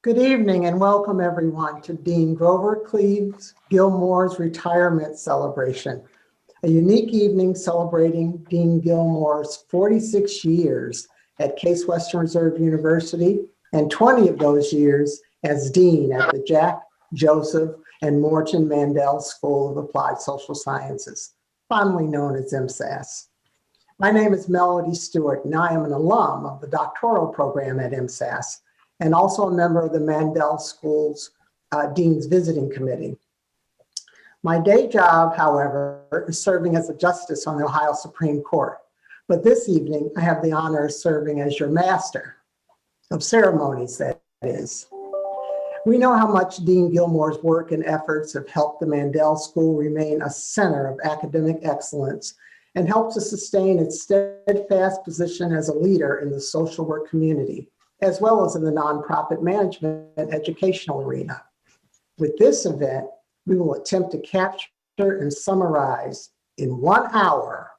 Good evening and welcome everyone to Dean Grover Cleve's Gilmore's retirement celebration, a unique evening celebrating Dean Gilmore's 46 years at Case Western Reserve University and 20 of those years as Dean at the Jack, Joseph, and Morton Mandel School of Applied Social Sciences, fondly known as MSAS. My name is Melody Stewart and I am an alum of the doctoral program at MSAS and also a member of the Mandel School's Dean's Visiting Committee. My day job, however, is serving as a justice on the Ohio Supreme Court. But this evening, I have the honor of serving as your master of ceremonies, that is. We know how much Dean Gilmore's work and efforts have helped the Mandel School remain a center of academic excellence and help to sustain its steadfast position as a leader in the social work community, as well as in the nonprofit management and educational arena. With this event, we will attempt to capture and summarize in 1 hour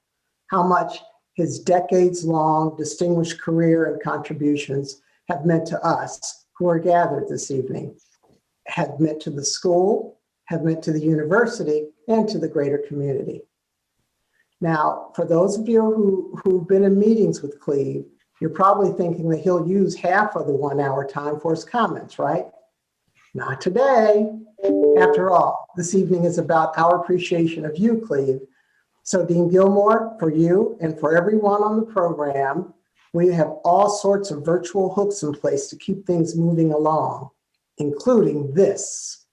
how much his decades-long distinguished career and contributions have meant to us who are gathered this evening, have meant to the school, have meant to the university, and to the greater community. Now, for those of you who've been in meetings with Cleve, you're probably thinking that he'll use half of the 1 hour time for his comments, right? Not today. After all, this evening is about our appreciation of you, Cleve. So Dean Gilmore, for you and for everyone on the program, we have all sorts of virtual hooks in place to keep things moving along, including this.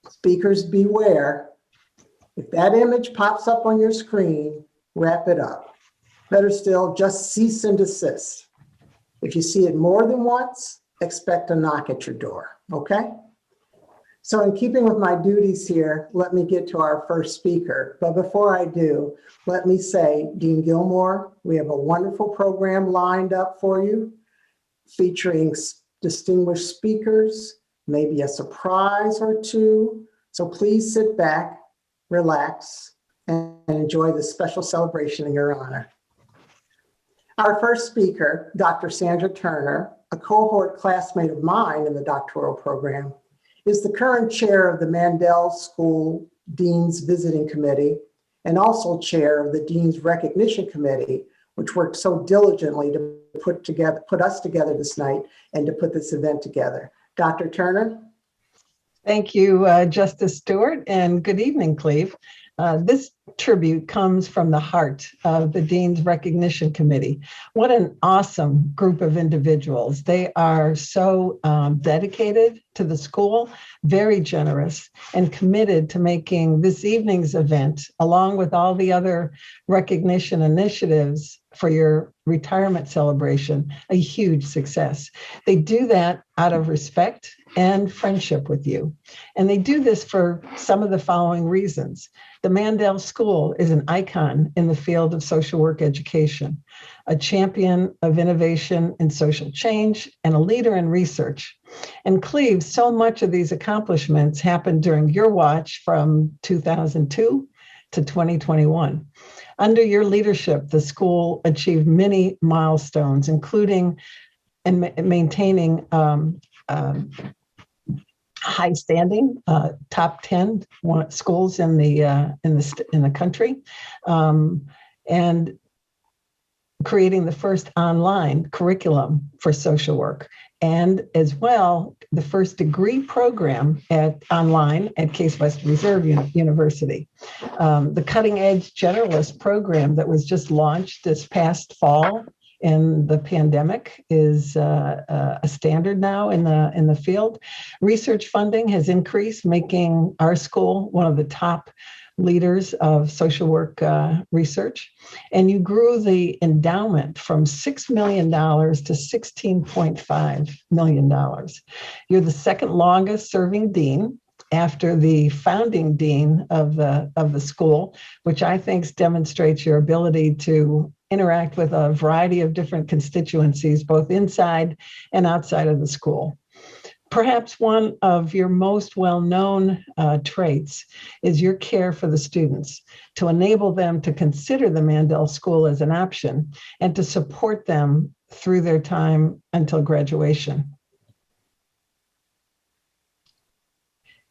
Speakers beware. If that image pops up on your screen, wrap it up. Better still, just cease and desist. If you see it more than once, expect a knock at your door, okay? So in keeping with my duties here, let me get to our first speaker. But before I do, let me say, Dean Gilmore, we have a wonderful program lined up for you, featuring distinguished speakers, maybe a surprise or two. So please sit back, relax, and enjoy this special celebration in your honor. Our first speaker, Dr. Sandra Turner, a cohort classmate of mine in the doctoral program, is the current chair of the Mandel School Dean's Visiting Committee and also chair of the Dean's Recognition Committee, which worked so diligently to put us together this night and to put this event together. Dr. Turner? Thank you, Justice Stewart, and good evening, Cleve. This tribute comes from the heart of the Dean's Recognition Committee. What an awesome group of individuals. They are so dedicated to the school, very generous, and committed to making this evening's event, along with all the other recognition initiatives for your retirement celebration, a huge success. They do that out of respect and friendship with you. And they do this for some of the following reasons. The Mandel School is an icon in the field of social work education, a champion of innovation and social change, and a leader in research. And Cleve, so much of these accomplishments happened during your watch from 2002 to 2021. Under your leadership, the school achieved many milestones, including and maintaining high standing, top 10 schools in the country, and creating the first online curriculum for social work, and as well the first degree program online at Case Western Reserve University. The cutting edge generalist program that was just launched this past fall in the pandemic is a standard now in the field. Research funding has increased, making our school one of the top leaders of social work research. And you grew the endowment from $6 million to $16.5 million. You're the second longest serving dean after the founding dean of the school, which I think demonstrates your ability to interact with a variety of different constituencies, both inside and outside of the school. Perhaps one of your most well-known traits is your care for the students, to enable them to consider the Mandel School as an option and to support them through their time until graduation.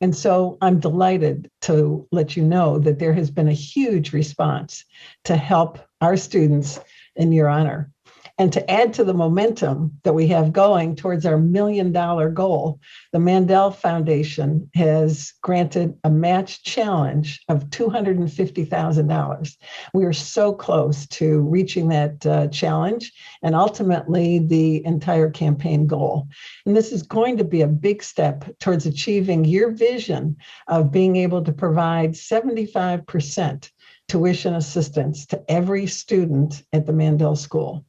And so I'm delighted to let you know that there has been a huge response to help our students in your honor. And to add to the momentum that we have going towards our $1 million goal, the Mandel Foundation has granted a match challenge of $250,000. We are so close to reaching that challenge and ultimately the entire campaign goal. And this is going to be a big step towards achieving your vision of being able to provide 75% tuition assistance to every student at the Mandel School.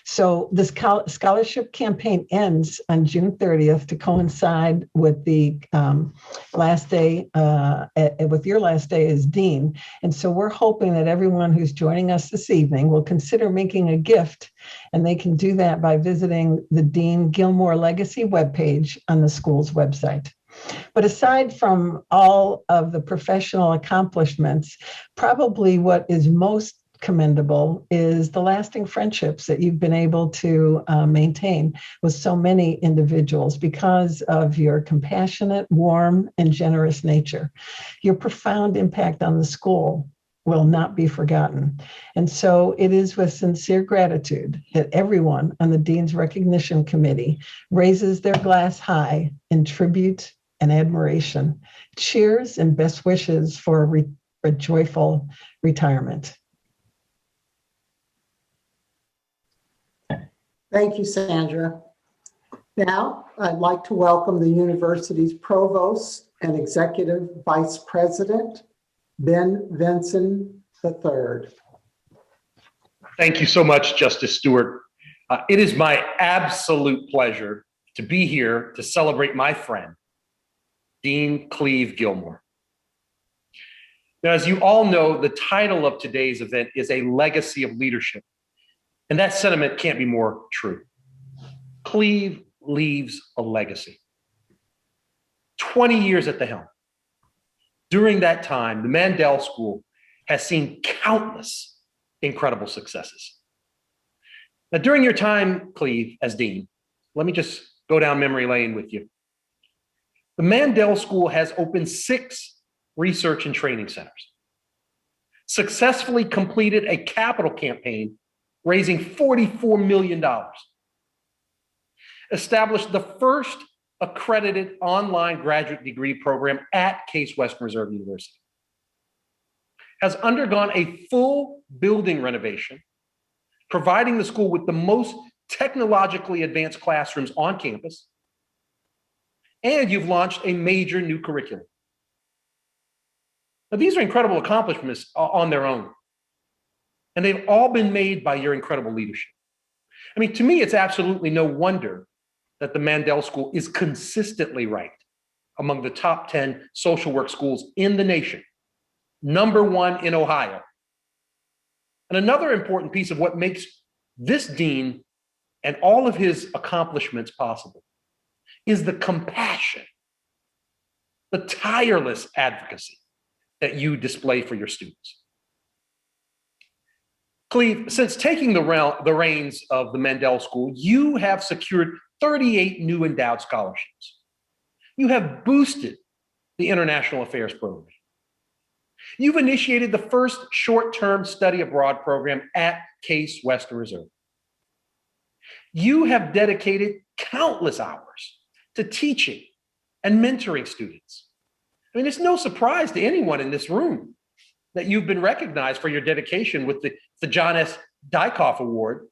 So the scholarship campaign ends on June 30th to coincide with the last day, with your last day as dean. And so we're hoping that everyone who's joining us this evening will consider making a gift, and they can do that by visiting the Dean Gilmore Legacy webpage on the school's website. But aside from all of the professional accomplishments, probably what is most commendable is the lasting friendships that you've been able to maintain with so many individuals because of your compassionate, warm, and generous nature. Your profound impact on the school will not be forgotten. And so it is with sincere gratitude that everyone on the Dean's Recognition Committee raises their glass high in tribute and admiration. Cheers and best wishes for a joyful retirement. Thank you, Sandra. Now, I'd like to welcome the university's provost and executive vice president, Beninson III. Thank you so much, Justice Stewart. It is my absolute pleasure to be here to celebrate my friend, Dean Cleve Gilmore. Now, as you all know, the title of today's event is A Legacy of Leadership, and that sentiment can't be more true. Cleve leaves a legacy. 20 years at the helm. During that time, the Mandel School has seen countless incredible successes. Now, during your time, Cleve, as dean, let me just go down memory lane with you. The Mandel School has opened 6 research and training centers, successfully completed a capital campaign raising $44 million, established the first accredited online graduate degree program at Case Western Reserve University, has undergone a full building renovation, providing the school with the most technologically advanced classrooms on campus, and you've launched a major new curriculum. Now, these are incredible accomplishments on their own, and they've all been made by your incredible leadership. I mean, to me, it's absolutely no wonder that the Mandel School is consistently ranked among the top 10 social work schools in the nation, #1 in Ohio. And another important piece of what makes this dean and all of his accomplishments possible is the compassion, the tireless advocacy that you display for your students. Cleve, since taking the reins of the Mandel School, you have secured 38 new endowed scholarships. You have boosted the International Affairs program. You've initiated the first short-term study abroad program at Case Western Reserve. You have dedicated countless hours to teaching and mentoring students. I mean, it's no surprise to anyone in this room that you've been recognized for your dedication with the John S. Dykoff Award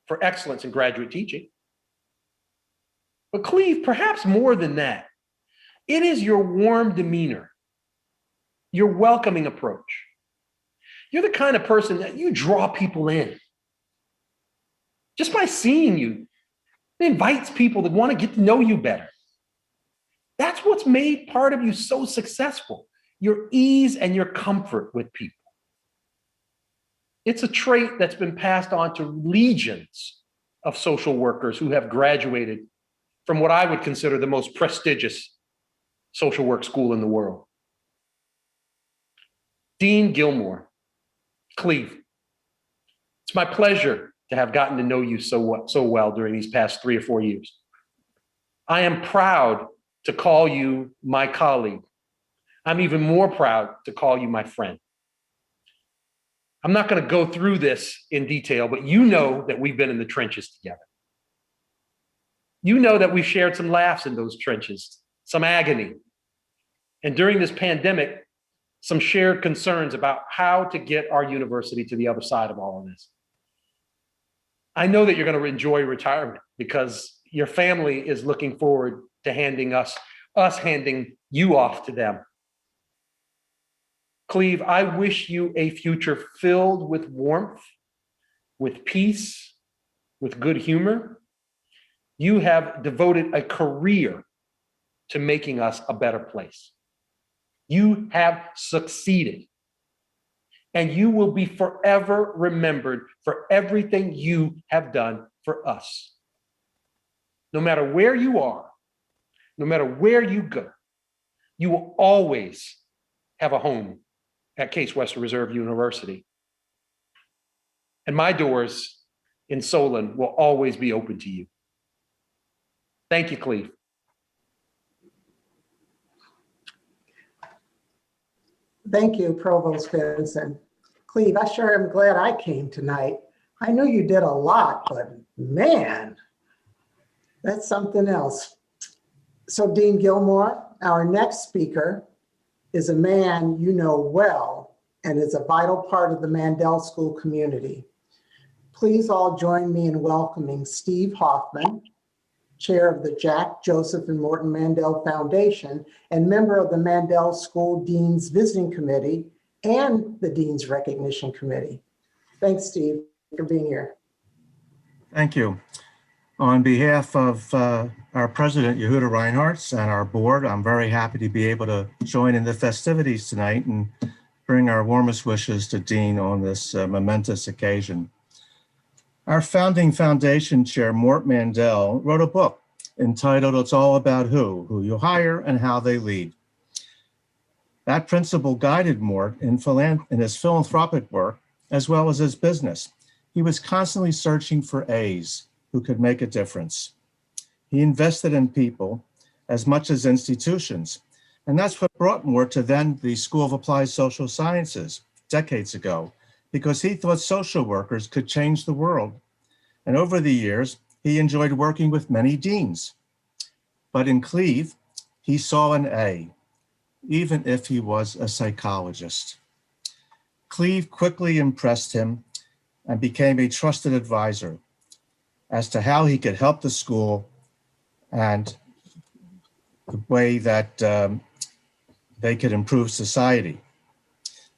for Excellence in Graduate Teaching. But Cleve, perhaps more than that, it is your warm demeanor, your welcoming approach. You're the kind of person that you draw people in. Just by seeing you, it invites people that want to get to know you better. That's what's made part of you so successful, your ease and your comfort with people. It's a trait that's been passed on to legions of social workers who have graduated from what I would consider the most prestigious social work school in the world. Dean Gilmore, Cleve, it's my pleasure to have gotten to know you so well during these past 3 or 4 years. I am proud to call you my colleague. I'm even more proud to call you my friend. I'm not going to go through this in detail, but you know that we've been in the trenches together. You know that we've shared some laughs in those trenches, some agony. And during this pandemic, some shared concerns about how to get our university to the other side of all of this. I know that you're going to enjoy retirement because your family is looking forward to handing us handing you off to them. Cleve, I wish you a future filled with warmth, with peace, with good humor. You have devoted a career to making us a better place. You have succeeded. And you will be forever remembered for everything you have done for us. No matter where you are, no matter where you go, you will always have a home at Case Western Reserve University. And my doors in Solon will always be open to you. Thank you, Cleve. Thank you, Provost Beninson. Cleve, I sure am glad I came tonight. I know you did a lot, but man, that's something else. So Dean Gilmore, our next speaker is a man you know well and is a vital part of the Mandel School community. Please all join me in welcoming Steve Hoffman, chair of the Jack, Joseph, and Morton Mandel Foundation and member of the Mandel School Dean's Visiting Committee and the Dean's Recognition Committee. Thanks, Steve, for being here. Thank you. On behalf of our president, Yehuda Reinhardt, and our board, I'm very happy to be able to join in the festivities tonight and bring our warmest wishes to Dean on this momentous occasion. Our founding foundation chair, Mort Mandel, wrote a book entitled It's All About Who You hire and how they lead. That principle guided Mort in his philanthropic work as well as his business. He was constantly searching for A's who could make a difference. He invested in people as much as institutions. And that's what brought Mort to then the School of Applied Social Sciences decades ago, because he thought social workers could change the world. And over the years, he enjoyed working with many deans. But in Cleve, he saw an A, even if he was a psychologist. Cleve quickly impressed him and became a trusted advisor as to how he could help the school and the way that they could improve society.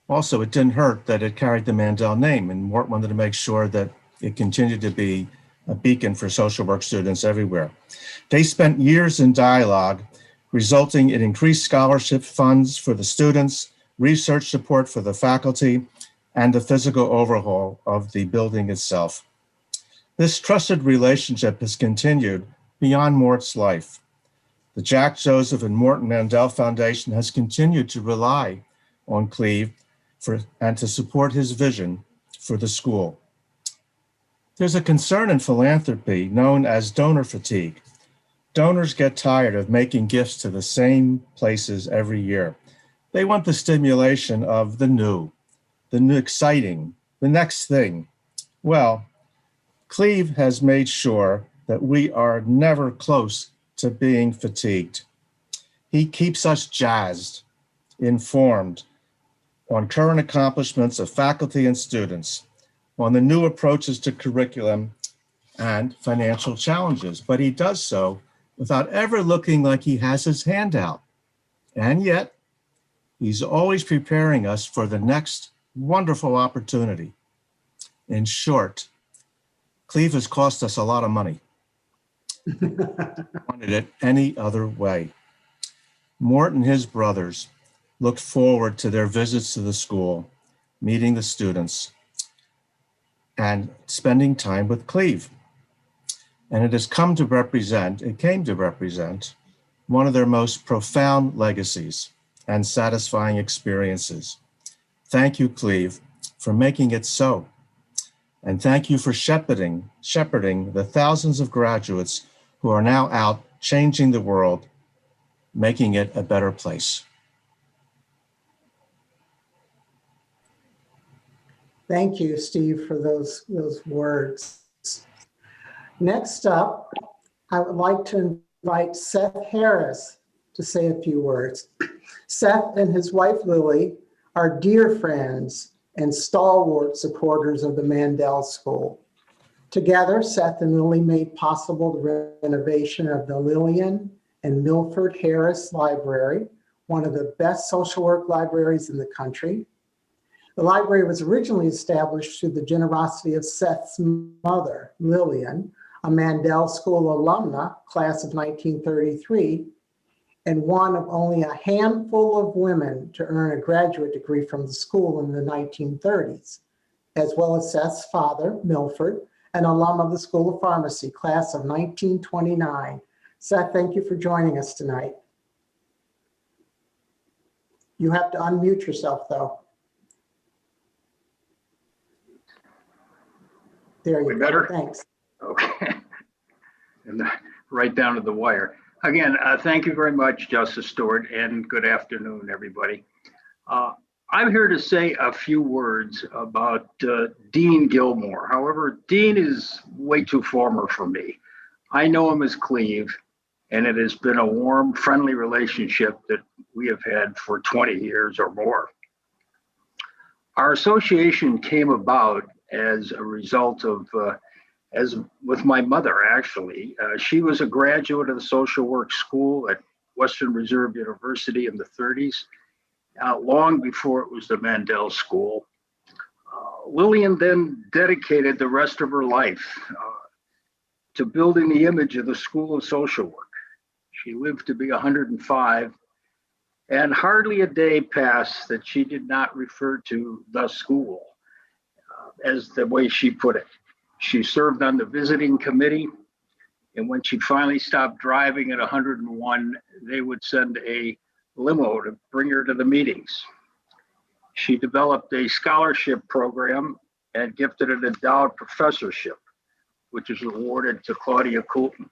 Also, it didn't hurt that it carried the Mandel name, and Mort wanted to make sure that it continued to be a beacon for social work students everywhere. They spent years in dialogue, resulting in increased scholarship funds for the students, research support for the faculty, and the physical overhaul of the building itself. This trusted relationship has continued beyond Mort's life. The Jack, Joseph, and Morton Mandel Foundation has continued to rely on Cleve and to support his vision for the school. There's a concern in philanthropy known as donor fatigue. Donors get tired of making gifts to the same places every year. They want the stimulation of the new exciting, the next thing. Well, Cleve has made sure that we are never close to being fatigued. He keeps us jazzed, informed on current accomplishments of faculty and students, on the new approaches to curriculum and financial challenges, but he does so without ever looking like he has his hand out. And yet, he's always preparing us for the next wonderful opportunity. In short, Cleve has cost us a lot of money. Wanted it any other way. Mort and his brothers looked forward to their visits to the school, meeting the students, and spending time with Cleve. And it came to represent one of their most profound legacies and satisfying experiences. Thank you, Cleve, for making it so. And thank you for shepherding the thousands of graduates who are now out changing the world, making it a better place. Thank you, Steve, for those words. Next up, I would like to invite Seth Harris to say a few words. Seth and his wife, Lily, are dear friends and stalwart supporters of the Mandel School. Together, Seth and Lily made possible the renovation of the Lillian and Milford Harris Library, one of the best social work libraries in the country. The library was originally established through the generosity of Seth's mother, Lillian, a Mandel School alumna, class of 1933, and one of only a handful of women to earn a graduate degree from the school in the 1930s, as well as Seth's father, Milford, an alum of the School of Pharmacy, class of 1929. Seth, thank you for joining us tonight. You have to unmute yourself, though. There you go. Better? Thanks. Okay. And right down to the wire. Again, thank you very much, Justice Stewart, and good afternoon, everybody. I'm here to say a few words about Dean Gilmore. However, Dean is way too formal for me. I know him as Cleve, and it has been a warm, friendly relationship that we have had for 20 years or more. Our association came about as a result of, as with my mother, actually. She was a graduate of the social work school at Western Reserve University in the 30s, long before it was the Mandel School. Lillian then dedicated the rest of her life to building the image of the School of Social Work. She lived to be 105, and hardly a day passed that she did not refer to the school as the way she put it. She served on the visiting committee, and when she finally stopped driving at 101, they would send a limo to bring her to the meetings. She developed a scholarship program and gifted an endowed professorship, which is awarded to Claudia Coulton.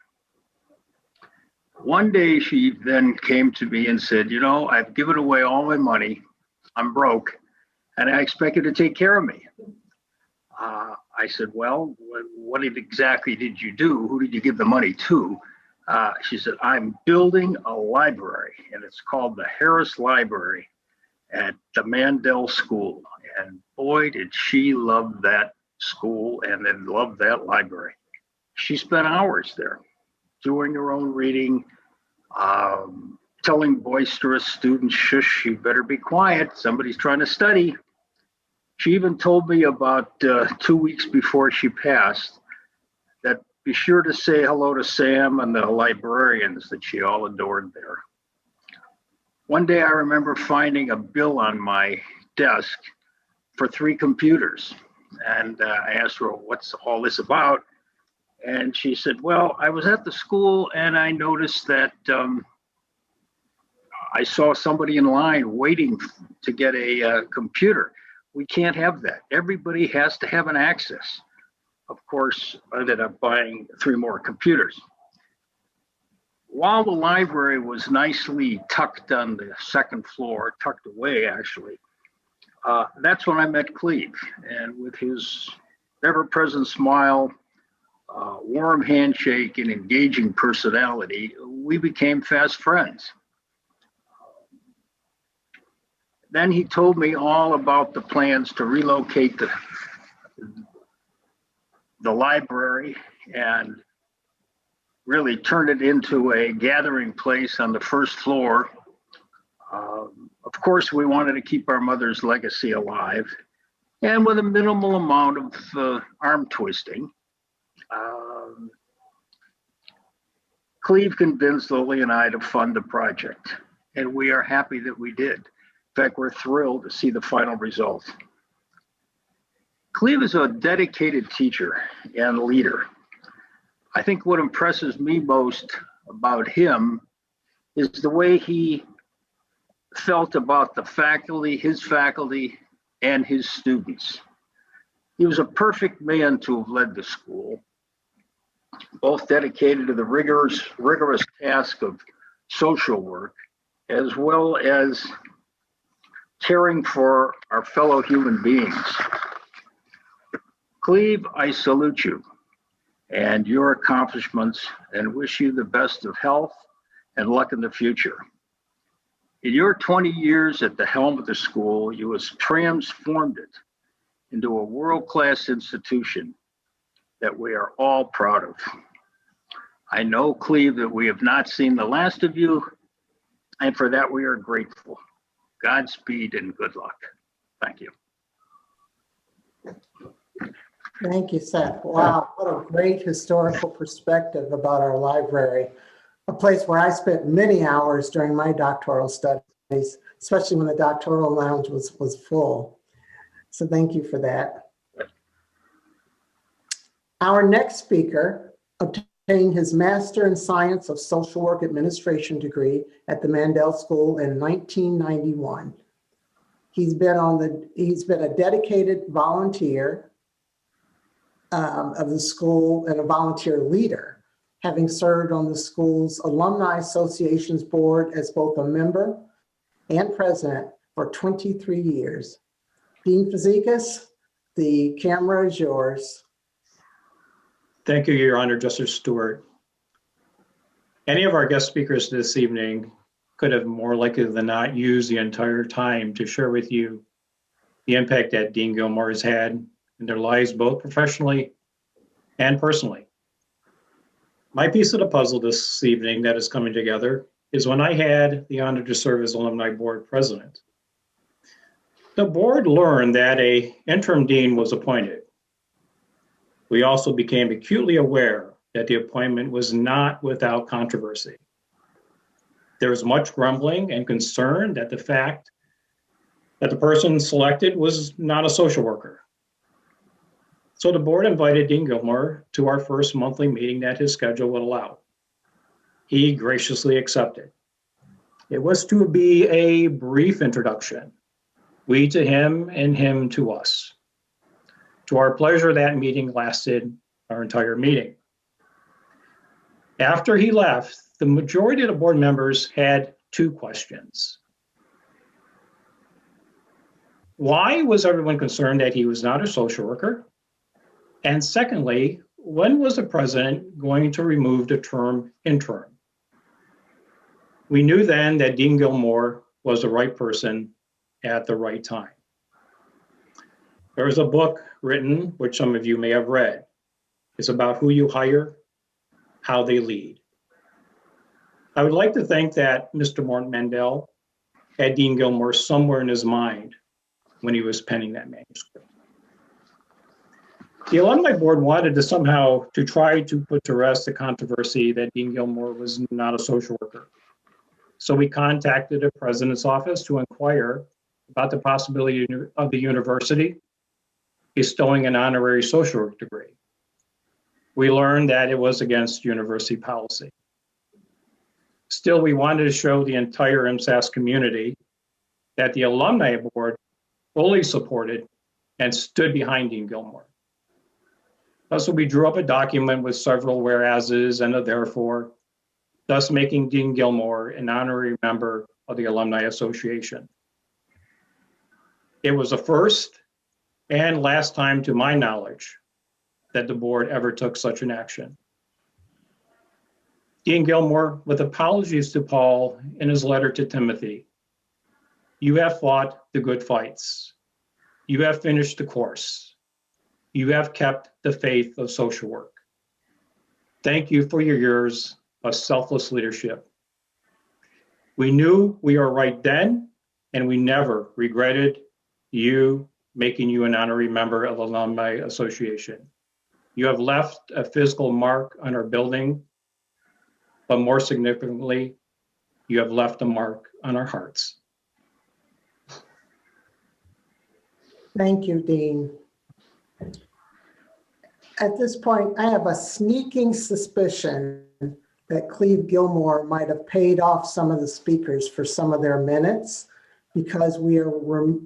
One day she then came to me and said, you know, I've given away all my money, I'm broke, and I expect you to take care of me. I said, well, what exactly did you do? Who did you give the money to? She said, I'm building a library, and it's called the Harris Library at the Mandel School. And boy, did she love that school and then love that library. She spent hours there doing her own reading, telling boisterous students, shush, you better be quiet, somebody's trying to study. She even told me about 2 weeks before she passed that be sure to say hello to Sam and the librarians that she all adored there. One day I remember finding a bill on my desk for 3 computers. And I asked her, what's all this about? And she said, well, I was at the school and I noticed that I saw somebody in line waiting to get a computer. We can't have that. Everybody has to have an access. Of course, I ended up buying 3 more computers. While the library was nicely tucked on the 2nd floor, tucked away actually, that's when I met Cleve. And with his ever-present smile, warm handshake, and engaging personality, we became fast friends. Then he told me all about the plans to relocate the library and really turn it into a gathering place on the 1st floor. Of course, we wanted to keep our mother's legacy alive, and with a minimal amount of arm twisting. Cleve convinced Lily and I to fund the project, and we are happy that we did. In fact, we're thrilled to see the final result. Cleve is a dedicated teacher and leader. I think what impresses me most about him is the way he felt about the faculty, and his students. He was a perfect man to have led the school, both dedicated to the rigorous task of social work, as well as caring for our fellow human beings. Cleve, I salute you and your accomplishments and wish you the best of health and luck in the future. In your 20 years at the helm of the school, you have transformed it into a world-class institution that we are all proud of. I know, Cleve, that we have not seen the last of you, and for that we are grateful. Godspeed and good luck. Thank you. Thank you, Seth. Wow, what a great historical perspective about our library, a place where I spent many hours during my doctoral studies, especially when the doctoral lounge was full. So thank you for that. Our next speaker obtained his Master in Science of Social Work Administration degree at the Mandel School in 1991. He's been a dedicated volunteer of the school and a volunteer leader, having served on the school's Alumni Association's board as both a member and president for 23 years. Dean Fazekas, the camera is yours. Thank you, Your Honor, Justice Stewart. Any of our guest speakers this evening could have more likely than not used the entire time to share with you the impact that Dean Gilmore has had in their lives, both professionally and personally. My piece of the puzzle this evening that is coming together is when I had the honor to serve as Alumni Board President. The board learned that an interim dean was appointed. We also became acutely aware that the appointment was not without controversy. There was much grumbling and concern that the fact that the person selected was not a social worker. So the board invited Dean Gilmore to our first monthly meeting that his schedule would allow. He graciously accepted. It was to be a brief introduction, we to him and him to us. To our pleasure, that meeting lasted our entire meeting. After he left, the majority of the board members had two questions. Why was everyone concerned that he was not a social worker? And secondly, when was the president going to remove the term interim? We knew then that Dean Gilmore was the right person at the right time. There was a book written, which some of you may have read. It's about who you hire, how they lead. I would like to think that Mr. Morton Mandel had Dean Gilmore somewhere in his mind when he was penning that manuscript. The Alumni Board wanted to somehow to try to put to rest the controversy that Dean Gilmore was not a social worker. So we contacted the president's office to inquire about the possibility of the university bestowing an honorary social work degree. We learned that it was against university policy. Still, we wanted to show the entire MSAS community that the Alumni Board fully supported and stood behind Dean Gilmore. Thus, we drew up a document with several whereases and a therefore, thus making Dean Gilmore an honorary member of the Alumni Association. It was the first and last time, to my knowledge, that the board ever took such an action. Dean Gilmore, with apologies to Paul in his letter to Timothy, you have fought the good fights. You have finished the course. You have kept the faith of social work. Thank you for your years of selfless leadership. We knew we were right then, and we never regretted you making you an honorary member of the Alumni Association. You have left a physical mark on our building, but more significantly, you have left a mark on our hearts. Thank you, Dean. At this point, I have a sneaking suspicion that Cleve Gilmore might have paid off some of the speakers for some of their minutes because we are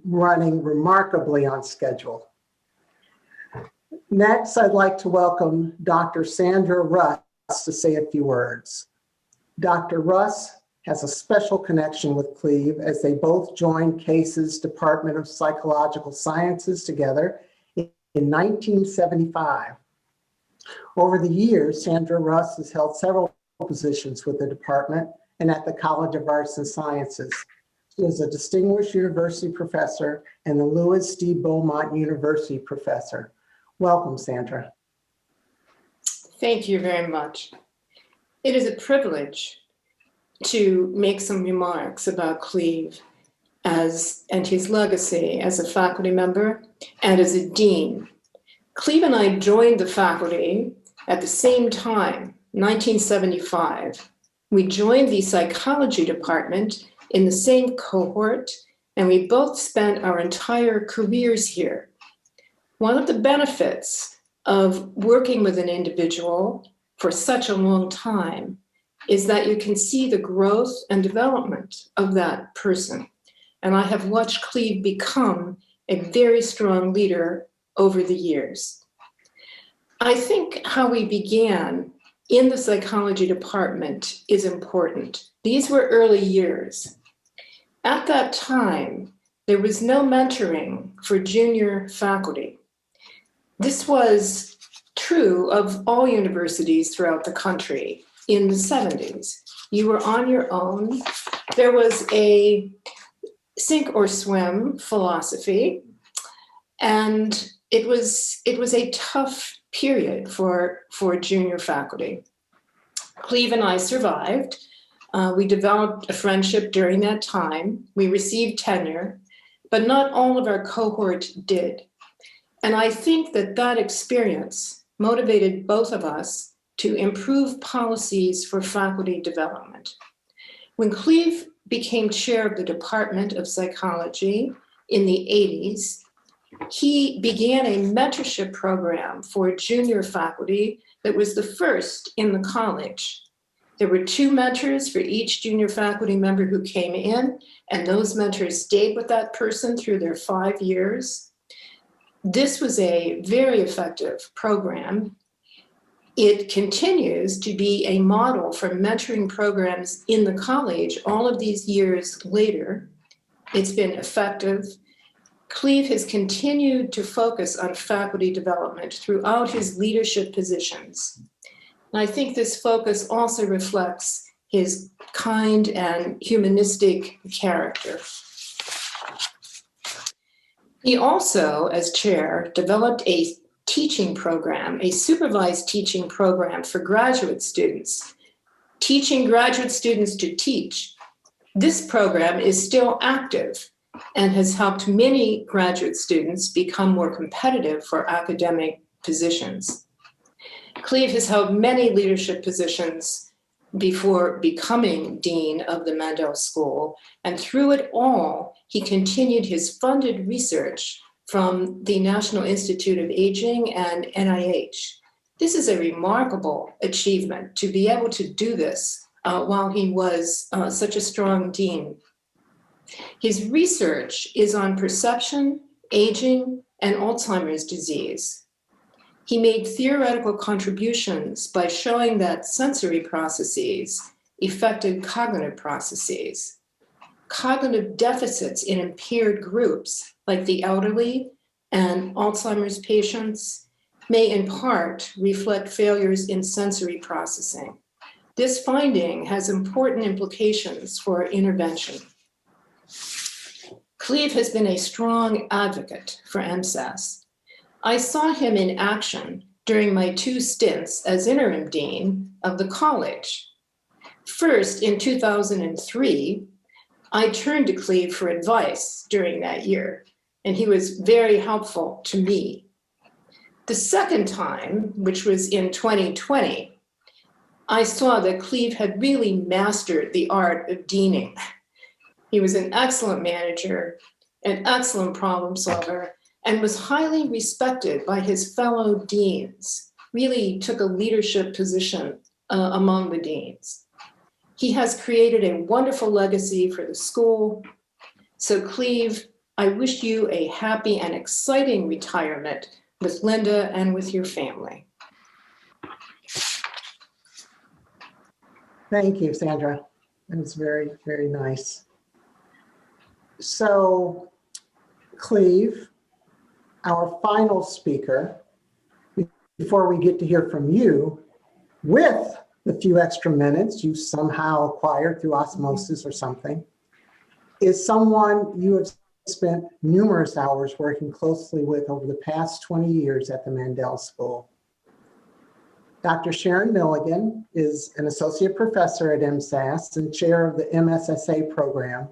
running remarkably on schedule. Next, I'd like to welcome Dr. Sandra Rutt to say a few words. Dr. Russ has a special connection with Cleve as they both joined Case's Department of Psychological Sciences together in 1975. Over the years, Sandra Russ has held several positions with the department and at the College of Arts and Sciences. She is a distinguished university professor and the Louis D. Beaumont University professor. Welcome, Sandra. Thank you very much. It is a privilege to make some remarks about Cleve and his legacy as a faculty member and as a dean. Cleve and I joined the faculty at the same time, 1975. We joined the psychology department in the same cohort, and we both spent our entire careers here. One of the benefits of working with an individual for such a long time is that you can see the growth and development of that person. And I have watched Cleve become a very strong leader over the years. I think how we began in the psychology department is important. These were early years. At that time, there was no mentoring for junior faculty. This was true of all universities throughout the country in the 70s. You were on your own. There was a sink or swim philosophy, and it was a tough period for junior faculty. Cleve and I survived. We developed a friendship during that time. We received tenure, but not all of our cohort did. And I think that experience motivated both of us to improve policies for faculty development. When Cleve became chair of the Department of Psychology in the 80s, he began a mentorship program for junior faculty that was the first in the college. There were 2 mentors for each junior faculty member who came in, and those mentors stayed with that person through their 5 years. This was a very effective program. It continues to be a model for mentoring programs in the college all of these years later. It's been effective. Cleve has continued to focus on faculty development throughout his leadership positions. And I think this focus also reflects his kind and humanistic character. He also, as chair, developed a teaching program, a supervised teaching program for graduate students, teaching graduate students to teach. This program is still active and has helped many graduate students become more competitive for academic positions. Cleve has held many leadership positions before becoming dean of the Mandel School, and through it all, he continued his funded research from the National Institute of Aging and NIH. This is a remarkable achievement to be able to do this while he was such a strong dean. His research is on perception, aging, and Alzheimer's disease. He made theoretical contributions by showing that sensory processes affected cognitive processes. Cognitive deficits in impaired groups, like the elderly and Alzheimer's patients, may in part reflect failures in sensory processing. This finding has important implications for intervention. Cleve has been a strong advocate for MSAS. I saw him in action during my 2 stints as interim dean of the college. First, in 2003, I turned to Cleve for advice during that year, and he was very helpful to me. The second time, which was in 2020, I saw that Cleve had really mastered the art of deaning. He was an excellent manager, an excellent problem solver, and was highly respected by his fellow deans, really took a leadership position among the deans. He has created a wonderful legacy for the school. So Cleve, I wish you a happy and exciting retirement with Linda and with your family. Thank you, Sandra. That was very, very nice. So, Cleve, our final speaker, before we get to hear from you, with the few extra minutes you somehow acquired through osmosis or something, is someone you have spent numerous hours working closely with over the past 20 years at the Mandel School. Dr. Sharon Milligan is an associate professor at MSAS and chair of the MSSA program,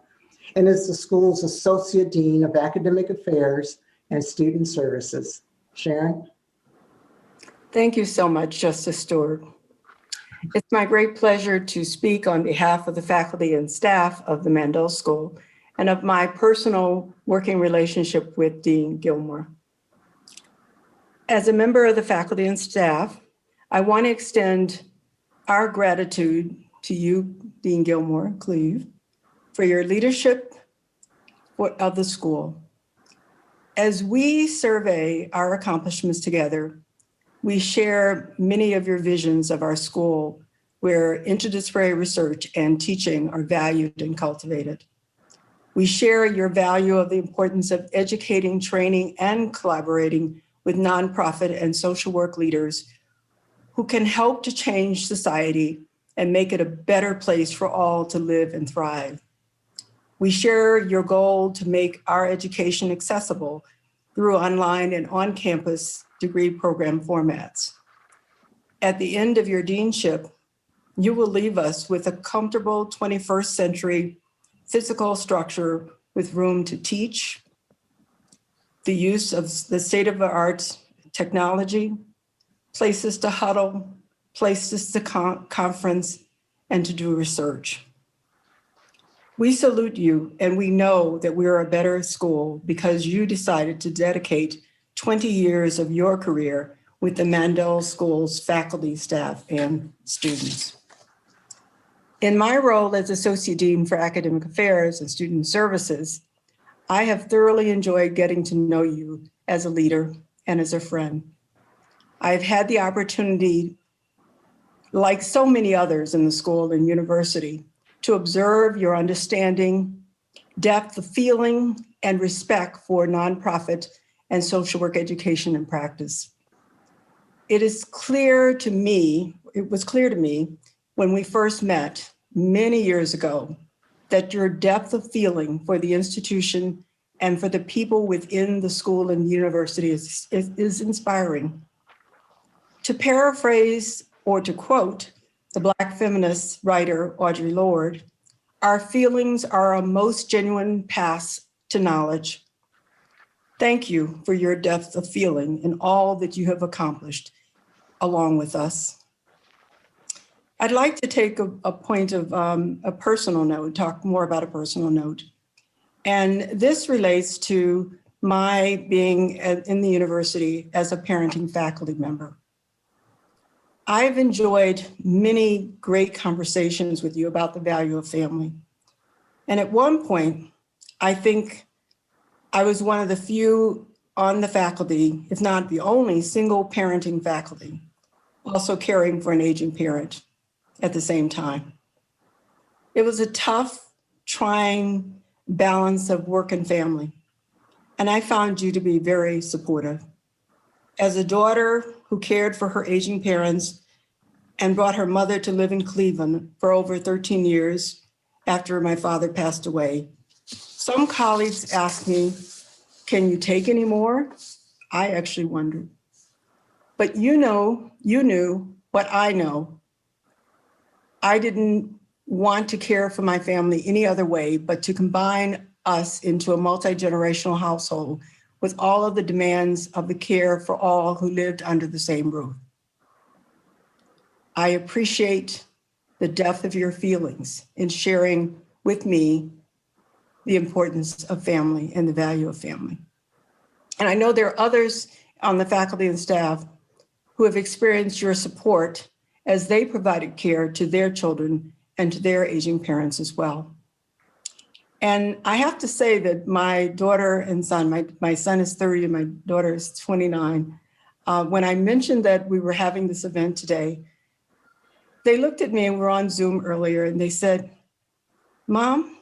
and is the school's associate dean of academic affairs and student services. Sharon? Thank you so much, Justice Stewart. It's my great pleasure to speak on behalf of the faculty and staff of the Mandel School and of my personal working relationship with Dean Gilmore. As a member of the faculty and staff, I want to extend our gratitude to you, Dean Gilmore, Cleve, for your leadership of the school. As we survey our accomplishments together, we share many of your visions of our school where interdisciplinary research and teaching are valued and cultivated. We share your value of the importance of educating, training, and collaborating with nonprofit and social work leaders who can help to change society and make it a better place for all to live and thrive. We share your goal to make our education accessible through online and on-campus degree program formats. At the end of your deanship, you will leave us with a comfortable 21st century physical structure with room to teach, the use of the state-of-the-art technology, places to huddle, places to conference, and to do research. We salute you, and we know that we are a better school because you decided to dedicate 20 years of your career with the Mandel School's faculty, staff, and students. In my role as Associate Dean for Academic Affairs and Student Services, I have thoroughly enjoyed getting to know you as a leader and as a friend. I've had the opportunity, like so many others in the school and university, to observe your understanding, depth of feeling, and respect for nonprofit and social work education and practice. It was clear to me when we first met many years ago that your depth of feeling for the institution and for the people within the school and university is inspiring. To paraphrase or to quote the Black feminist writer Audre Lorde, our feelings are a most genuine path to knowledge. Thank you for your depth of feeling and all that you have accomplished along with us. I'd like to take a point of a personal note, talk more about a personal note. And this relates to my being in the university as a parenting faculty member. I've enjoyed many great conversations with you about the value of family. And at one point, I think I was one of the few on the faculty, if not the only single parenting faculty, also caring for an aging parent at the same time. It was a tough, trying balance of work and family. And I found you to be very supportive. As a daughter who cared for her aging parents and brought her mother to live in Cleveland for over 13 years after my father passed away, some colleagues asked me, can you take any more? I actually wondered. But you knew what I know. I didn't want to care for my family any other way but to combine us into a multi-generational household with all of the demands of the care for all who lived under the same roof. I appreciate the depth of your feelings in sharing with me the importance of family and the value of family. And I know there are others on the faculty and staff who have experienced your support as they provided care to their children and to their aging parents as well. And I have to say that my daughter and son, my son is 30 and my daughter is 29. When I mentioned that we were having this event today, they looked at me and we were on Zoom earlier and they said, "Mom,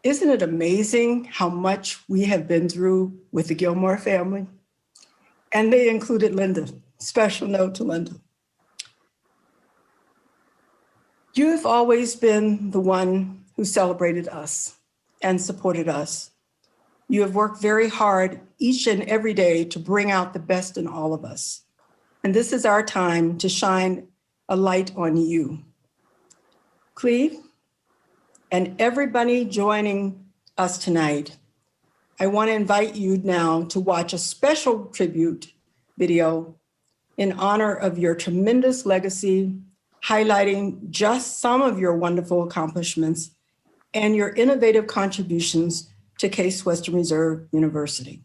isn't it amazing how much we have been through with the Gilmore family?" And they included Linda. Special note to Linda. You've always been the one who celebrated us and supported us. You have worked very hard each and every day to bring out the best in all of us. And this is our time to shine a light on you. Cleve, and everybody joining us tonight, I want to invite you now to watch a special tribute video in honor of your tremendous legacy, highlighting just some of your wonderful accomplishments and your innovative contributions to Case Western Reserve University,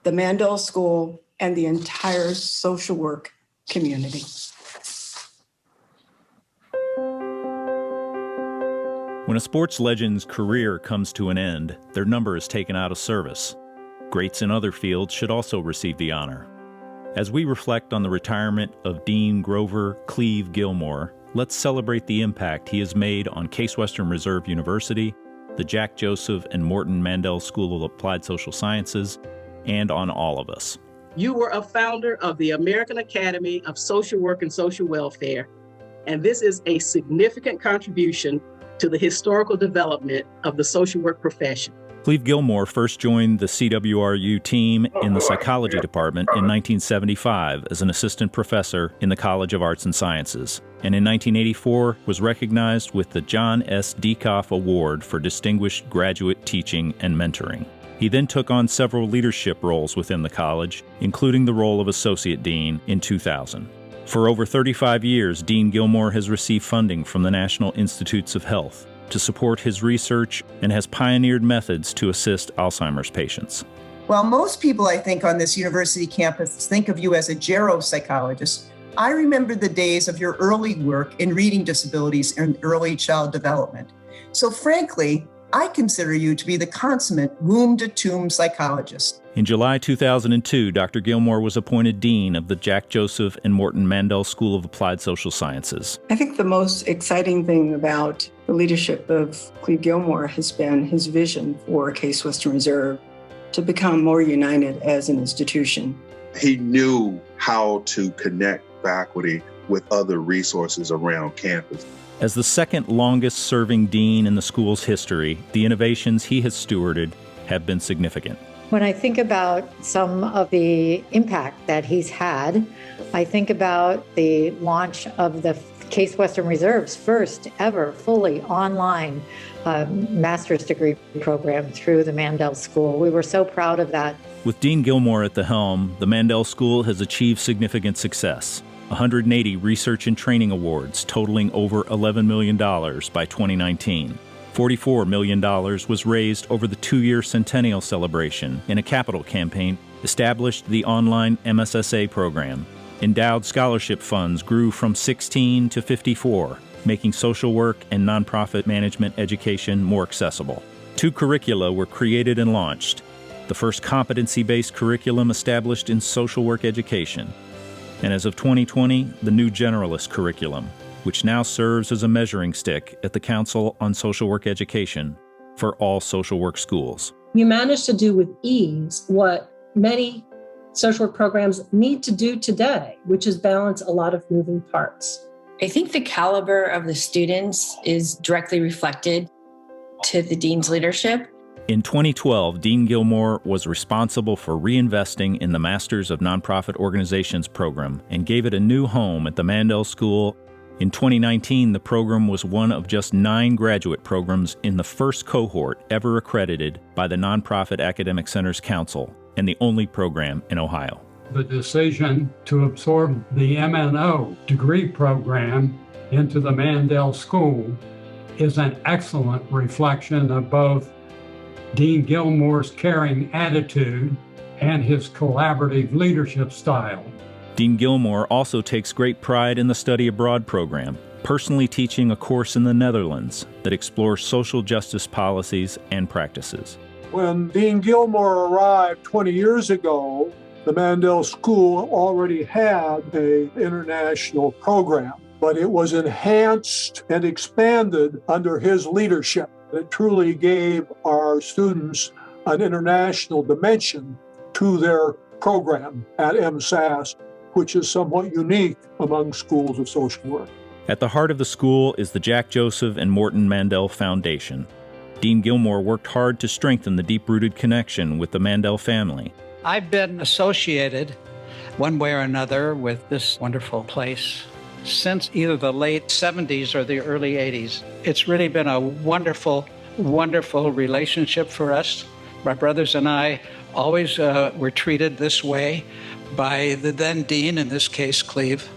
the Mandel School, and the entire social work community. When a sports legend's career comes to an end, their number is taken out of service. Greats in other fields should also receive the honor. As we reflect on the retirement of Dean Grover Cleve Gilmore, let's celebrate the impact he has made on Case Western Reserve University, the Jack Joseph and Morton Mandel School of Applied Social Sciences, and on all of us. You were a founder of the American Academy of Social Work and Social Welfare, and this is a significant contribution to the historical development of the social work profession. Cleve Gilmore first joined the CWRU team in the psychology department in 1975 as an assistant professor in the College of Arts and Sciences, and in 1984 was recognized with the John S. Dekoff Award for Distinguished Graduate Teaching and Mentoring. He then took on several leadership roles within the college, including the role of Associate Dean in 2000. For over 35 years, Dean Gilmore has received funding from the National Institutes of Health to support his research and has pioneered methods to assist Alzheimer's patients. While most people, I think, on this university campus think of you as a geropsychologist, I remember the days of your early work in reading disabilities and early child development. So frankly, I consider you to be the consummate womb-to-tomb psychologist. In July 2002, Dr. Gilmore was appointed Dean of the Jack Joseph and Morton Mandel School of Applied Social Sciences. I think the most exciting thing about the leadership of Cleve Gilmore has been his vision for Case Western Reserve to become more united as an institution. He knew how to connect faculty with other resources around campus. As the second longest serving dean in the school's history, the innovations he has stewarded have been significant. When I think about some of the impact that he's had, I think about the launch of the Case Western Reserve's first ever fully online master's degree program through the Mandel School. We were so proud of that. With Dean Gilmore at the helm, the Mandel School has achieved significant success. 180 research and training awards totaling over $11 million by 2019. $44 million was raised over the 2-year centennial celebration in a capital campaign, established the online MSSA program. Endowed scholarship funds grew from 16 to 54, making social work and nonprofit management education more accessible. 2 curricula were created and launched. The first competency-based curriculum established in social work education. And as of 2020, the new generalist curriculum, which now serves as a measuring stick at the Council on Social Work Education for all social work schools. You managed to do with ease what many social work programs need to do today, which is balance a lot of moving parts. I think the caliber of the students is directly reflected to the dean's leadership. In 2012, Dean Gilmore was responsible for reinvesting in the Masters of Nonprofit Organizations program and gave it a new home at the Mandel School. In 2019, the program was one of just 9 graduate programs in the first cohort ever accredited by the Nonprofit Academic Centers Council and the only program in Ohio. The decision to absorb the MNO degree program into the Mandel School is an excellent reflection of both Dean Gilmore's caring attitude and his collaborative leadership style. Dean Gilmore also takes great pride in the study abroad program, personally teaching a course in the Netherlands that explores social justice policies and practices. When Dean Gilmore arrived 20 years ago, the Mandel School already had an international program, but it was enhanced and expanded under his leadership. It truly gave our students an international dimension to their program at MSAS, which is somewhat unique among schools of social work. At the heart of the school is the Jack Joseph and Morton Mandel Foundation. Dean Gilmore worked hard to strengthen the deep-rooted connection with the Mandel family. I've been associated one way or another with this wonderful place since either the late 70s or the early 80s. It's really been a wonderful, wonderful relationship for us. My brothers and I always were treated this way by the then dean, in this case, Cleve,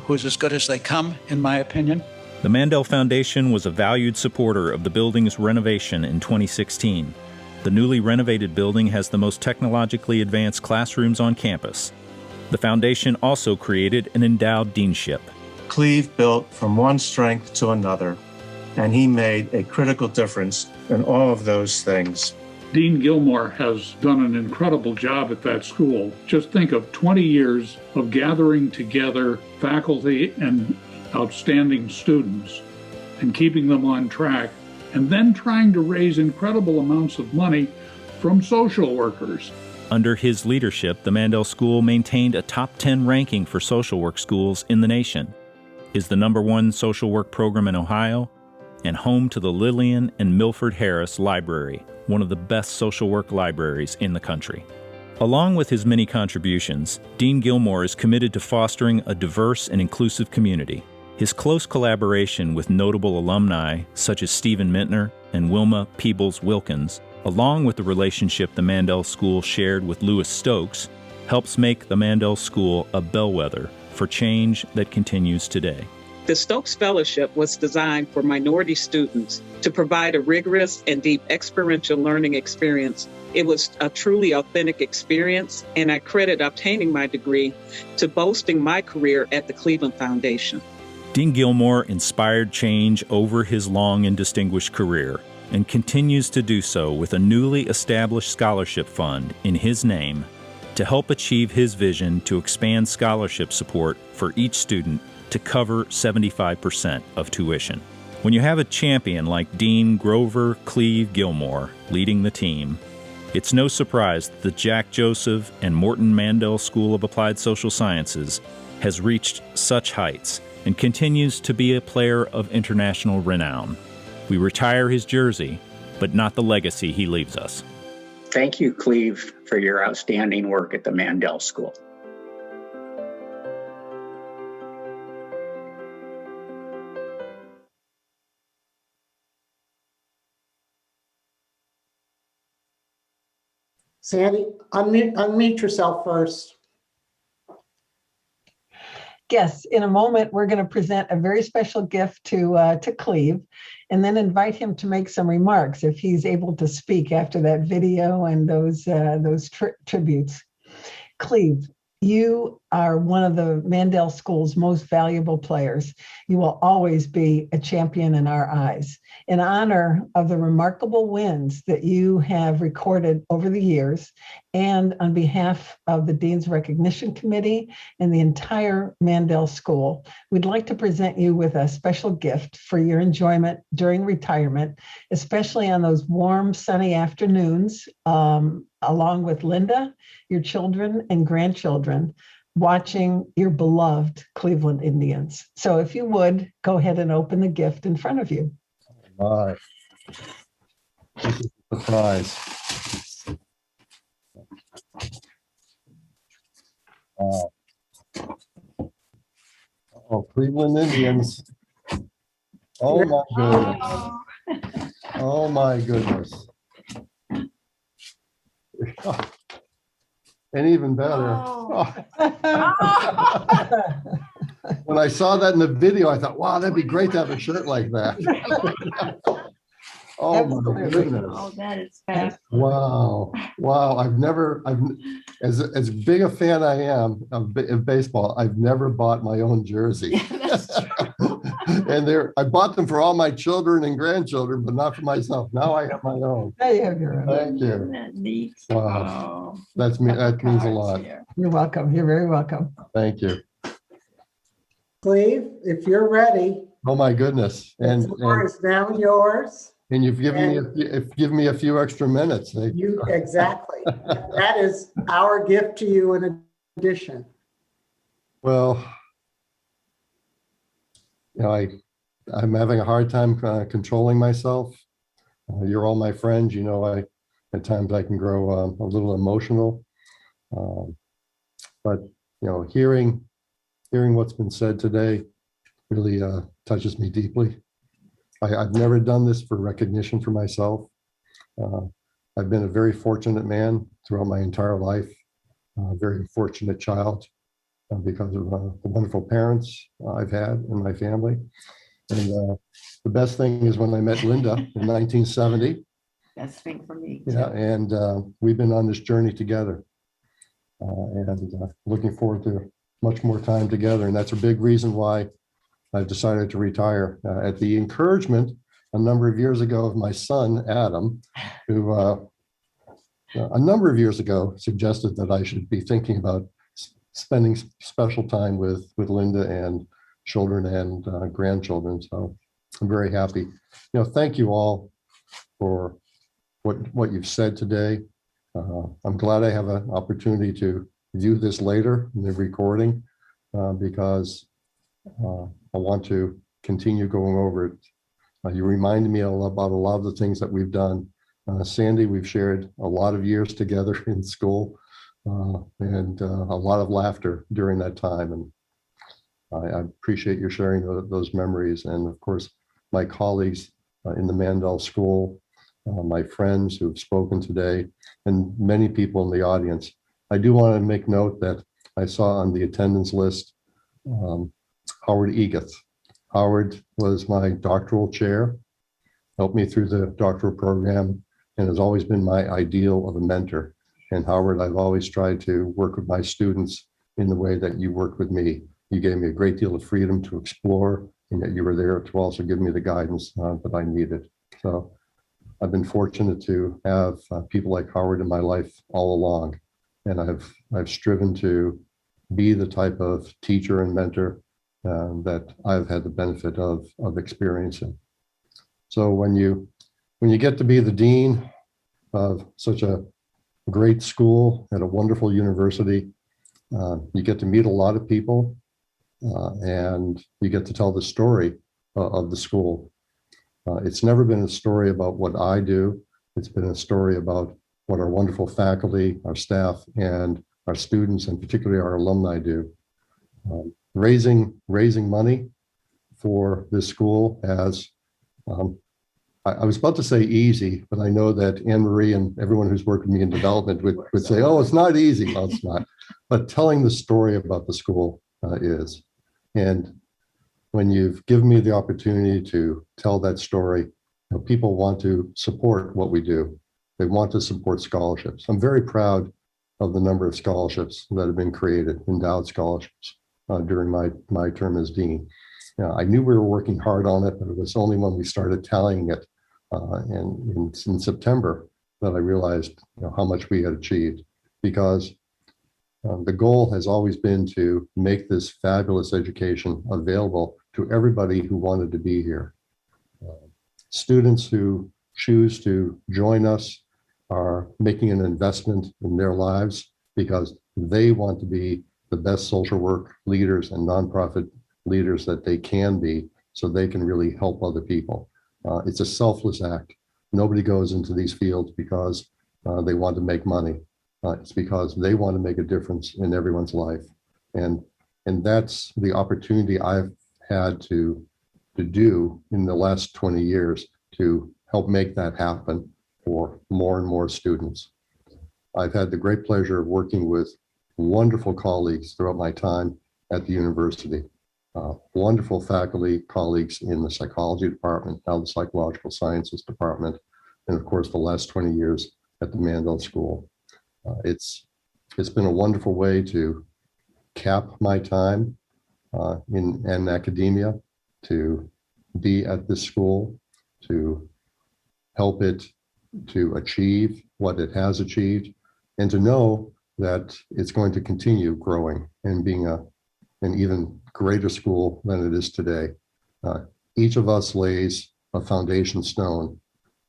who's as good as they come, in my opinion. The Mandel Foundation was a valued supporter of the building's renovation in 2016. The newly renovated building has the most technologically advanced classrooms on campus. The foundation also created an endowed deanship. Cleve built from one strength to another, and he made a critical difference in all of those things. Dean Gilmore has done an incredible job at that school. Just think of 20 years of gathering together faculty and outstanding students and keeping them on track, and then trying to raise incredible amounts of money from social workers. Under his leadership, the Mandel School maintained a top 10 ranking for social work schools in the nation, is the #1 social work program in Ohio, and home to the Lillian and Milford Harris Library, one of the best social work libraries in the country. Along with his many contributions, Dean Gilmore is committed to fostering a diverse and inclusive community. His close collaboration with notable alumni such as Stephen Mintner and Wilma Peebles-Wilkins, along with the relationship the Mandel School shared with Louis Stokes, helps make the Mandel School a bellwether for change that continues today. The Stokes Fellowship was designed for minority students to provide a rigorous and deep experiential learning experience. It was a truly authentic experience, and I credit obtaining my degree to boasting my career at the Cleveland Foundation. Dean Gilmore inspired change over his long and distinguished career and continues to do so with a newly established scholarship fund in his name to help achieve his vision to expand scholarship support for each student to cover 75% of tuition. When you have a champion like Dean Grover Cleve Gilmore leading the team, it's no surprise that the Jack Joseph and Morton Mandel School of Applied Social Sciences has reached such heights and continues to be a player of international renown. We retire his jersey, but not the legacy he leaves us. Thank you, Cleve, for your outstanding work at the Mandel School. Sandy, unmute yourself first. Yes, in a moment, we're going to present a very special gift to Cleve and then invite him to make some remarks if he's able to speak after that video and those tributes. Cleve, you are one of the Mandel School's most valuable players. You will always be a champion in our eyes. In honor of the remarkable wins that you have recorded over the years, and on behalf of the Dean's Recognition Committee and the entire Mandel School, we'd like to present you with a special gift for your enjoyment during retirement, especially on those warm, sunny afternoons, along with Linda, your children and grandchildren, watching your beloved Cleveland Indians. So if you would, go ahead and open the gift in front of you. All right. This is a surprise. Oh, Cleveland Indians. Oh my goodness. Oh my goodness. And even better. When I saw that in the video, I thought, wow, that'd be great to have a shirt like that. Oh my goodness. Oh, that is fast. Wow. Wow. As big a fan I am of baseball, I've never bought my own jersey. And I bought them for all my children and grandchildren, but not for myself. Now I have my own. Now you have your own. Thank you. Isn't that neat? Wow. Oh, That means a lot. You're welcome. You're very welcome. Thank you. Cleve, if you're ready, Oh, my goodness. the floor is now yours. And you've given me a few extra minutes. Exactly. That is our gift to you in addition. Well, I'm having a hard time controlling myself. You're all my friends. At times I can grow a little emotional. But hearing what's been said today really touches me deeply. I've never done this for recognition for myself. I've been a very fortunate man throughout my entire life, a very fortunate child because of the wonderful parents I've had in my family. And the best thing is when I met Linda in 1970. Best thing for me. Yeah, and we've been on this journey together. And looking forward to much more time together. And that's a big reason why I've decided to retire. At the encouragement a number of years ago of my son, Adam, who a number of years ago suggested that I should be thinking about spending special time with Linda and children and grandchildren. So I'm very happy. Thank you all for what you've said today. I'm glad I have an opportunity to view this later in the recording because I want to continue going over it. You reminded me about a lot of the things that we've done. Sandy, we've shared a lot of years together in school and a lot of laughter during that time. And I appreciate your sharing those memories. And of course, my colleagues in the Mandel School, my friends who've spoken today, and many people in the audience. I do want to make note that I saw on the attendance list Howard Egeth. Howard was my doctoral chair, helped me through the doctoral program, and has always been my ideal of a mentor. And Howard, I've always tried to work with my students in the way that you worked with me. You gave me a great deal of freedom to explore, and yet you were there to also give me the guidance that I needed. So I've been fortunate to have people like Howard in my life all along. And I've striven to be the type of teacher and mentor that I've had the benefit of experiencing. So when you get to be the dean of such a great school at a wonderful university, you get to meet a lot of people and you get to tell the story of the school. It's never been a story about what I do. It's been a story about what our wonderful faculty, our staff, and our students, and particularly our alumni do. Raising money for this school has, I was about to say easy, but I know that Anne Marie and everyone who's worked with me in development would say, oh, it's not easy. Well, it's not. But telling the story about the school is. And when you've given me the opportunity to tell that story, people want to support what we do. They want to support scholarships. I'm very proud of the number of scholarships that have been created, endowed scholarships, during my term as dean. I knew we were working hard on it, but it was only when we started tallying it in September that I realized how much we had achieved, because the goal has always been to make this fabulous education available to everybody who wanted to be here. Students who choose to join us are making an investment in their lives because they want to be the best social work leaders and nonprofit leaders that they can be, so they can really help other people. It's a selfless act. Nobody goes into these fields because they want to make money. It's because they want to make a difference in everyone's life. And that's the opportunity I've had to do in the last 20 years to help make that happen for more and more students. I've had the great pleasure of working with wonderful colleagues throughout my time at the university. Wonderful faculty colleagues in the psychology department, now the psychological sciences department, and of course the last 20 years at the Mandel School. It's been a wonderful way to cap my time in academia, to be at this school, to help it to achieve what it has achieved, and to know that it's going to continue growing and being an even greater school than it is today. Each of us lays a foundation stone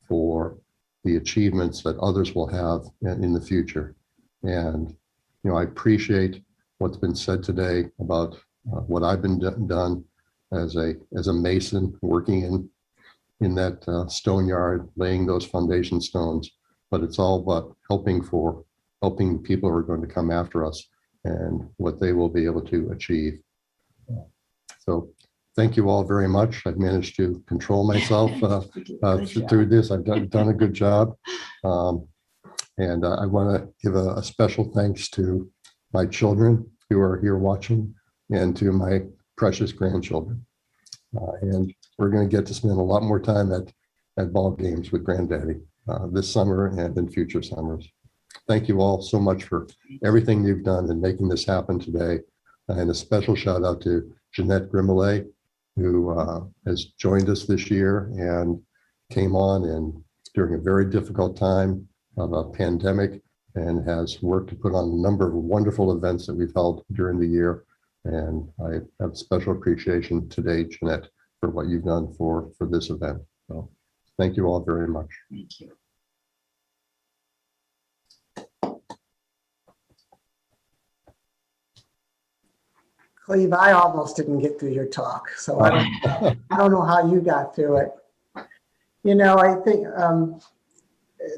for the achievements that others will have in the future. And, I appreciate what's been said today about what I've been done as a mason working in that stone yard, laying those foundation stones. But it's all about helping people who are going to come after us and what they will be able to achieve. So thank you all very much. I've managed to control myself through this. I've done a good job. And I want to give a special thanks to my children who are here watching and to my precious grandchildren. And we're going to get to spend a lot more time at ball games with Granddaddy this summer and in future summers. Thank you all so much for everything you've done in making this happen today. And a special shout out to Jeanette Grimmelay, who has joined us this year and came on and during a very difficult time of a pandemic and has worked to put on a number of wonderful events that we've held during the year. And I have special appreciation today, Jeanette, for what you've done for this event. So thank you all very much. Thank you. Cleve, I almost didn't get through your talk, so I don't know how you got through it. I think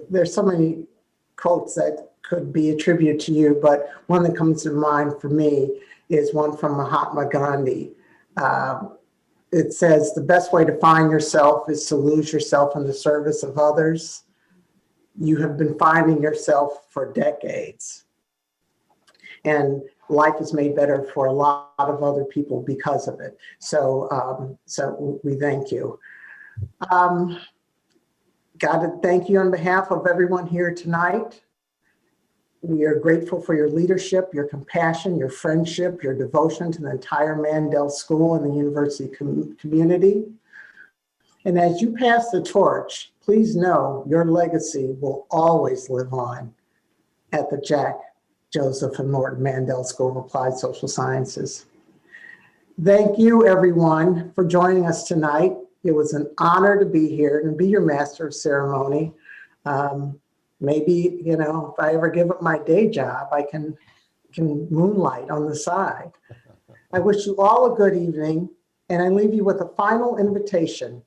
there's so many quotes that could be attributed to you, but one that comes to mind for me is one from Mahatma Gandhi. It says, the best way to find yourself is to lose yourself in the service of others. You have been finding yourself for decades. And life is made better for a lot of other people because of it. So we thank you. Got to thank you on behalf of everyone here tonight. We are grateful for your leadership, your compassion, your friendship, your devotion to the entire Mandel School and the university community. And as you pass the torch, please know your legacy will always live on at the Jack, Joseph, and Morton Mandel School of Applied Social Sciences. Thank you, everyone, for joining us tonight. It was an honor to be here and be your master of ceremony. Maybe, if I ever give up my day job, I can moonlight on the side. I wish you all a good evening, and I leave you with a final invitation.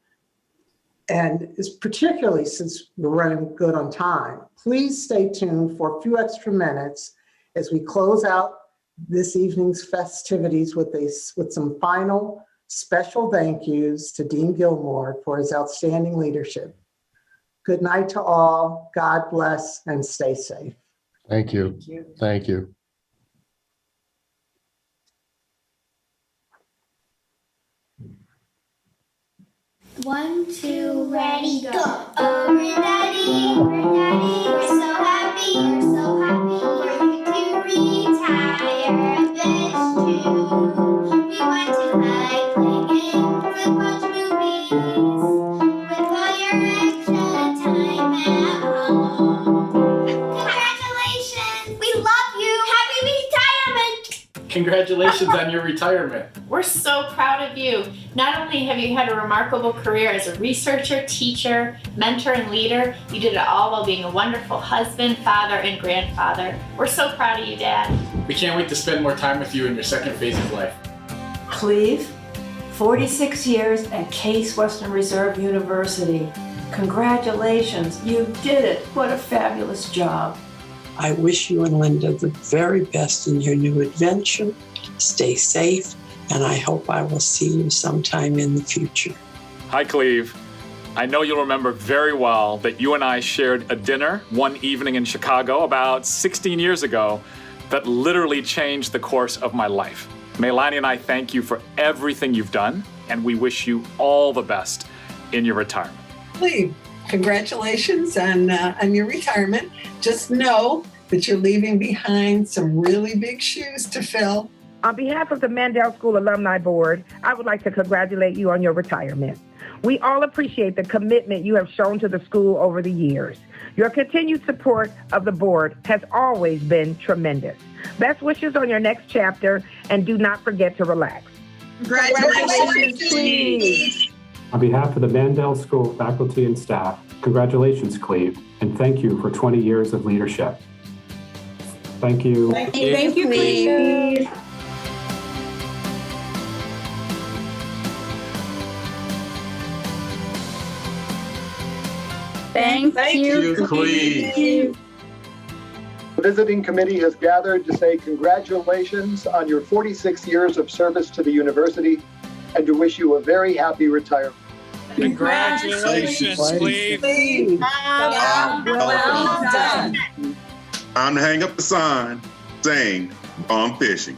And it's particularly since we're running good on time, please stay tuned for a few extra minutes as we close out this evening's festivities with some final special thank yous to Dean Gilmore for his outstanding leadership. Good night to all. God bless and stay safe. Thank you. Thank you. One, two, ready, go. Oh, Granddaddy, we're so happy, for you to retire this June. We want to hike, play games, and watch movies with all your extra time at home. Congratulations! We love you! Happy retirement! Congratulations on your retirement. We're so proud of you. Not only have you had a remarkable career as a researcher, teacher, mentor, and leader, you did it all while being a wonderful husband, father, and grandfather. We're so proud of you, Dad. We can't wait to spend more time with you in your second phase of life. Cleve, 46 years at Case Western Reserve University. Congratulations, you did it. What a fabulous job. I wish you and Linda the very best in your new adventure. Stay safe, and I hope I will see you sometime in the future. Hi, Cleve. I know you'll remember very well that you and I shared a dinner one evening in Chicago about 16 years ago that literally changed the course of my life. Melanie and I thank you for everything you've done, and we wish you all the best in your retirement. Cleve, congratulations on your retirement. Just know that you're leaving behind some really big shoes to fill. On behalf of the Mandel School Alumni Board, I would like to congratulate you on your retirement. We all appreciate the commitment you have shown to the school over the years. Your continued support of the board has always been tremendous. Best wishes on your next chapter, and do not forget to relax. Congratulations, Cleve. On behalf of the Mandel School faculty and staff, congratulations, Cleve, and thank you for 20 years of leadership. Thank you. Thank you, Cleve. Thank you, Cleve. The visiting committee has gathered to say congratulations on your 46 years of service to the university and to wish you a very happy retirement. Congratulations, Cleve. Well done. Time to hang up the sign saying, "Gone fishing."